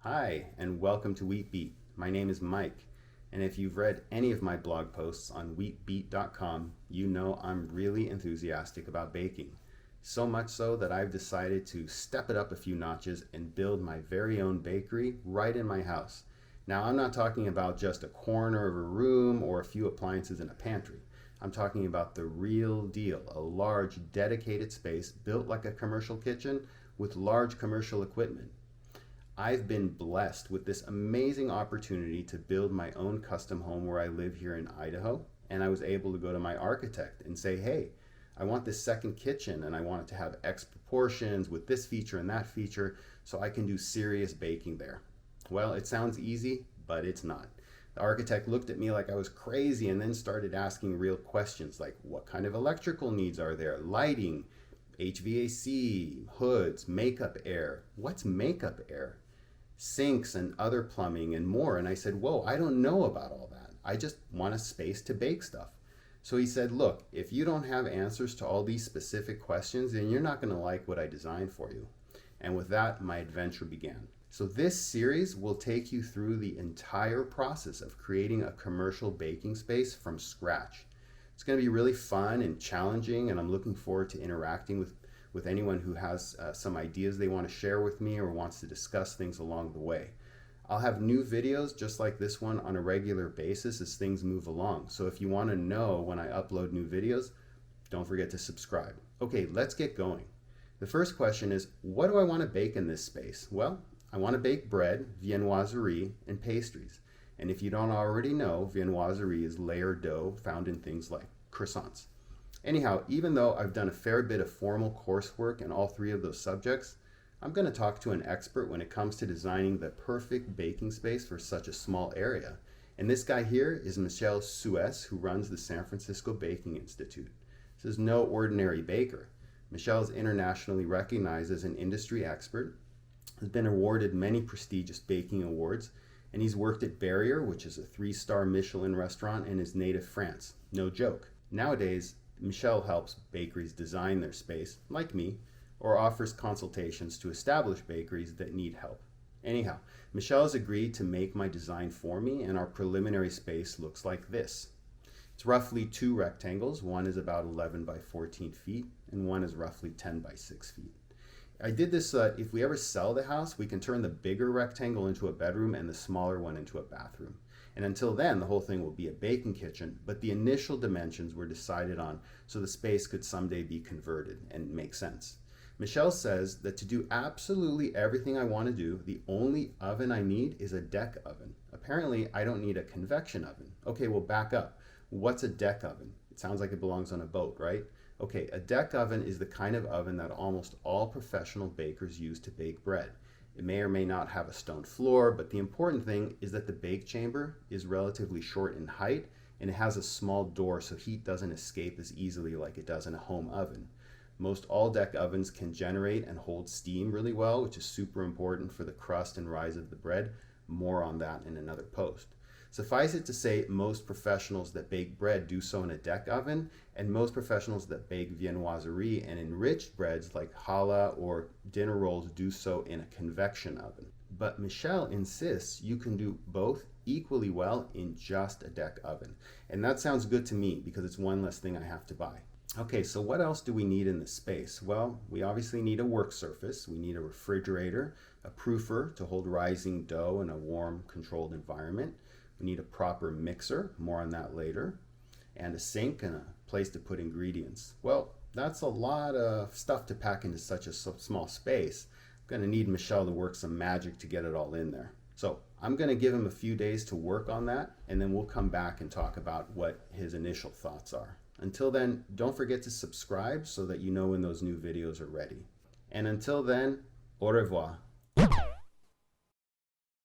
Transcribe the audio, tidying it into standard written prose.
Hi, and welcome to Wheat Beat. My name is Mike, and if you've read any of my blog posts on wheatbeat.com, you know I'm really enthusiastic about baking. So much so that I've decided to step it up a few notches and build my very own bakery right in my house. Now, I'm not talking about just a corner of a room or a few appliances in a pantry. I'm talking about the real deal, a large dedicated space built like a commercial kitchen with large commercial equipment. I've been blessed with this amazing opportunity to build my own custom home where I live here in Idaho, and I was able to go to my architect and say, hey, I want this second kitchen and I want it to have X proportions with this feature and that feature so I can do serious baking there. Well, it sounds easy, but it's not. The architect looked at me like I was crazy and then started asking real questions like what kind of electrical needs are there, lighting, HVAC, hoods, makeup air. What's makeup air? Sinks and other plumbing and more. And I said, whoa, I don't know about all that. I just want a space to bake stuff. So he said, look, if you don't have answers to all these specific questions, then you're not going to like what I designed for you. And with that, my adventure began. So this series will take you through the entire process of creating a commercial baking space from scratch. It's going to be really fun and challenging, and I'm looking forward to interacting with anyone who has some ideas they want to share with me or wants to discuss things along the way. I'll have new videos just like this one on a regular basis as things move along. So if you want to know when I upload new videos, don't forget to subscribe. Okay, let's get going. The first question is, what do I want to bake in this space? Well, I want to bake bread, viennoiserie, and pastries. And if you don't already know, viennoiserie is layered dough found in things like croissants. Anyhow, even though I've done a fair bit of formal coursework in all three of those subjects, I'm going to talk to an expert when it comes to designing the perfect baking space for such a small area. And this guy here is Michel Suez, who runs the San Francisco Baking Institute. This is no ordinary baker. Michel is internationally recognized as an industry expert, has been awarded many prestigious baking awards, and he's worked at Barrier, which is a 3-star Michelin restaurant in his native France. No joke. Nowadays, Michel helps bakeries design their space, like me, or offers consultations to established bakeries that need help. Anyhow, Michel has agreed to make my design for me, and our preliminary space looks like this. It's roughly 2 rectangles. One is about 11 by 14 feet, and one is roughly 10 by 6 feet. I did this so that if we ever sell the house, we can turn the bigger rectangle into a bedroom and the smaller one into a bathroom. And until then, the whole thing will be a baking kitchen, but the initial dimensions were decided on so the space could someday be converted and make sense. Michel says that to do absolutely everything I want to do, the only oven I need is a deck oven. Apparently, I don't need a convection oven. Okay, well, back up. What's a deck oven? It sounds like it belongs on a boat, right? Okay, a deck oven is the kind of oven that almost all professional bakers use to bake bread. It may or may not have a stone floor, but the important thing is that the bake chamber is relatively short in height and it has a small door so heat doesn't escape as easily like it does in a home oven. Most all deck ovens can generate and hold steam really well, which is super important for the crust and rise of the bread. More on that in another post. Suffice it to say, most professionals that bake bread do so in a deck oven, and most professionals that bake viennoiserie and enriched breads like challah or dinner rolls do so in a convection oven. But Michel insists you can do both equally well in just a deck oven. And that sounds good to me because it's one less thing I have to buy. Okay, so what else do we need in this space? Well, we obviously need a work surface. We need a refrigerator, a proofer to hold rising dough in a warm, controlled environment. We need a proper mixer, more on that later, and a sink and a place to put ingredients. Well, that's a lot of stuff to pack into such a small space. I'm going to need Michel to work some magic to get it all in there. So I'm going to give him a few days to work on that, and then we'll come back and talk about what his initial thoughts are. Until then, don't forget to subscribe so that you know when those new videos are ready. And until then, au revoir.